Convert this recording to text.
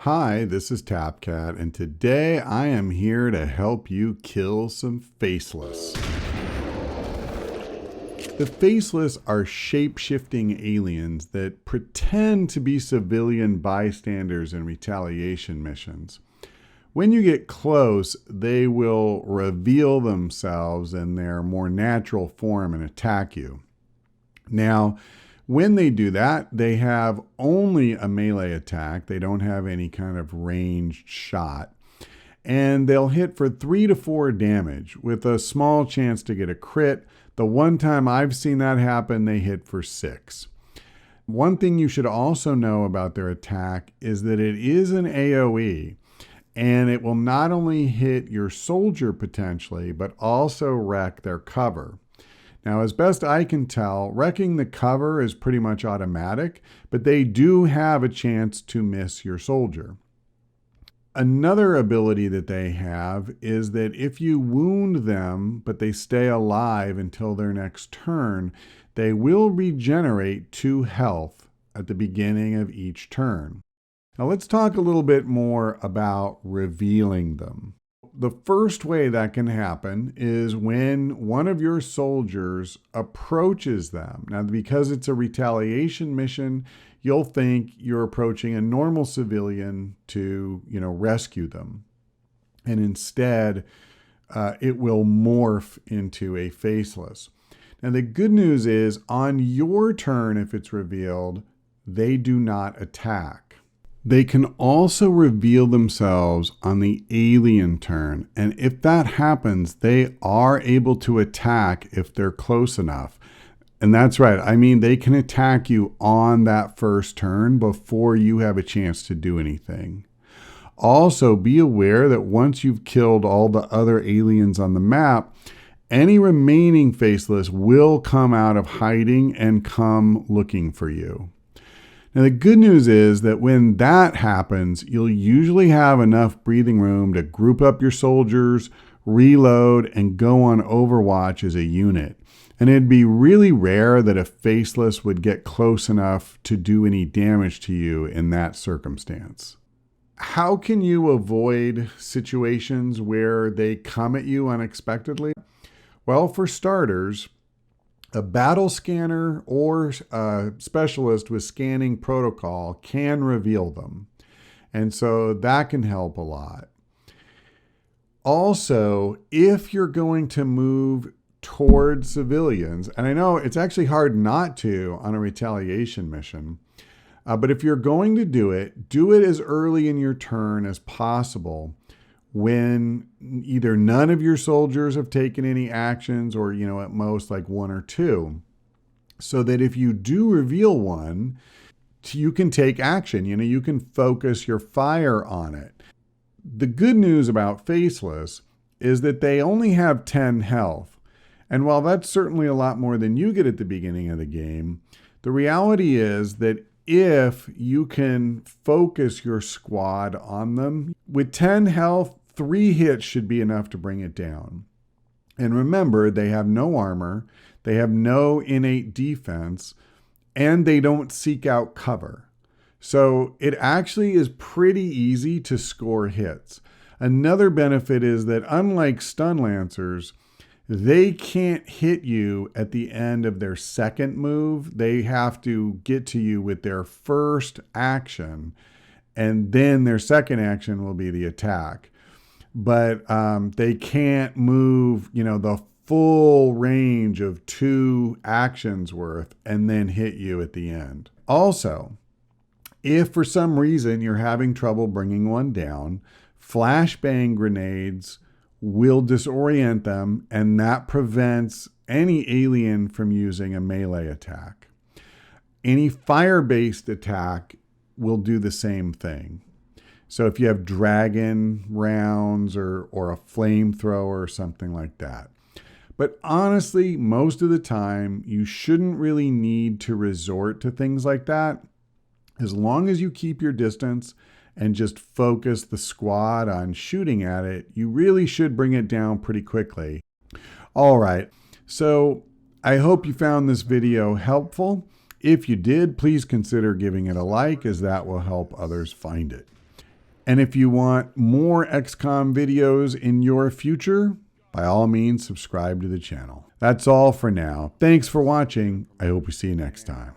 Hi, this is TapCat, and today I am here to help you kill some Faceless. The Faceless are shape-shifting aliens that pretend to be civilian bystanders in retaliation missions. When you get close, they will reveal themselves in their more natural form and attack you. Now, when they do that, they have only a melee attack. They don't have any kind of ranged shot. And they'll hit for 3 to 4 damage with a small chance to get a crit. The one time I've seen that happen, they hit for 6. One thing you should also know about their attack is that it is an AoE. And it will not only hit your soldier potentially, but also wreck their cover. Now, as best I can tell, wrecking the cover is pretty much automatic, but they do have a chance to miss your soldier. Another ability that they have is that if you wound them, but they stay alive until their next turn, they will regenerate 2 health at the beginning of each turn. Now, let's talk a little bit more about revealing them. The first way that can happen is when one of your soldiers approaches them. Now, because it's a retaliation mission, you'll think you're approaching a normal civilian to, rescue them. And instead, it will morph into a Faceless. Now, the good news is on your turn, if it's revealed, they do not attack. They can also reveal themselves on the alien turn, and if that happens, they are able to attack if they're close enough. And that's right, they can attack you on that first turn before you have a chance to do anything. Also, be aware that once you've killed all the other aliens on the map, any remaining Faceless will come out of hiding and come looking for you. Now, the good news is that when that happens, you'll usually have enough breathing room to group up your soldiers, reload, and go on Overwatch as a unit. And it'd be really rare that a Faceless would get close enough to do any damage to you in that circumstance. How can you avoid situations where they come at you unexpectedly? Well, for starters, a battle scanner or a specialist with scanning protocol can reveal them. And so that can help a lot. Also, if you're going to move toward civilians, and I know it's actually hard not to on a retaliation mission, but if you're going to do it as early in your turn as possible, when either none of your soldiers have taken any actions or, at most like 1 or 2, so that if you do reveal one, you can take action. You can focus your fire on it. The good news about Faceless is that they only have 10 health. And while that's certainly a lot more than you get at the beginning of the game, the reality is that if you can focus your squad on them, with 10 health, 3 hits should be enough to bring it down. And remember, they have no armor, they have no innate defense, and they don't seek out cover. So it actually is pretty easy to score hits. Another benefit is that unlike stun lancers, they can't hit you at the end of their second move. They have to get to you with their first action, and then their second action will be the attack. But they can't move, the full range of 2 actions worth and then hit you at the end. Also, if for some reason you're having trouble bringing one down, flashbang grenades will disorient them, and that prevents any alien from using a melee attack. Any fire-based attack will do the same thing. So if you have dragon rounds or a flamethrower or something like that. But honestly, most of the time, you shouldn't really need to resort to things like that. As long as you keep your distance and just focus the squad on shooting at it, you really should bring it down pretty quickly. All right, so I hope you found this video helpful. If you did, please consider giving it a like, as that will help others find it. And if you want more XCOM videos in your future, by all means, subscribe to the channel. That's all for now. Thanks for watching. I hope we see you next time.